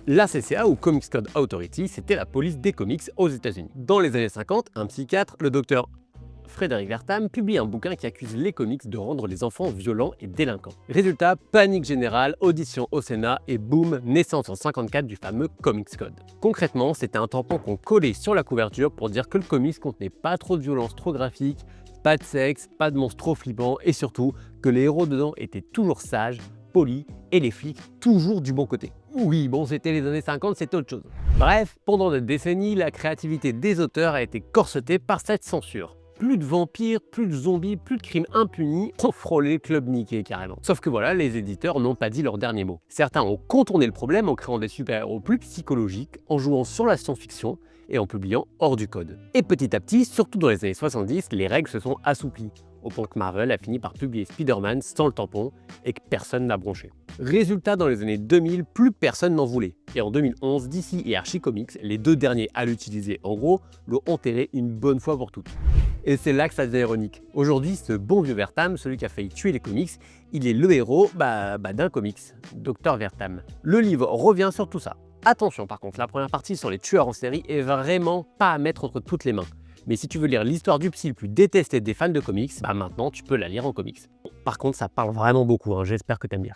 La CCA, ou Comics Code Authority, c'était la police des comics aux États-Unis. Dans les années 50, un psychiatre, le docteur Frédéric Wertham, publie un bouquin qui accuse les comics de rendre les enfants violents et délinquants. Résultat, panique générale, audition au Sénat et boum, naissance en 54 du fameux Comics Code. Concrètement, c'était un tampon qu'on collait sur la couverture pour dire que le comics contenait pas trop de violence trop graphique, pas de sexe, pas de monstres trop flippants et surtout que les héros dedans étaient toujours sages, polis et les flics toujours du bon côté. Oui, bon, c'était les années 50, c'était autre chose. Bref, pendant des décennies, la créativité des auteurs a été corsetée par cette censure. Plus de vampires, plus de zombies, plus de crimes impunis, on frôlait le club Mickey carrément. Sauf que voilà, les éditeurs n'ont pas dit leur dernier mot. Certains ont contourné le problème en créant des super-héros plus psychologiques, en jouant sur la science-fiction et en publiant hors du code. Et petit à petit, surtout dans les années 70, les règles se sont assouplies, au point que Marvel a fini par publier Spider-Man sans le tampon et que personne n'a bronché. Résultat, dans les années 2000, plus personne n'en voulait. Et en 2011, DC et Archie Comics, les deux derniers à l'utiliser en gros, l'ont enterré une bonne fois pour toutes. Et c'est là que ça devient ironique. Aujourd'hui, ce bon vieux Wertham, celui qui a failli tuer les comics, il est le héros d'un comics, Dr Wertham. Le livre revient sur tout ça. Attention par contre, la première partie sur les tueurs en série est vraiment pas à mettre entre toutes les mains. Mais si tu veux lire l'histoire du psy le plus détesté des fans de comics, maintenant tu peux la lire en comics. Par contre, ça parle vraiment beaucoup, j'espère que t'aimes bien.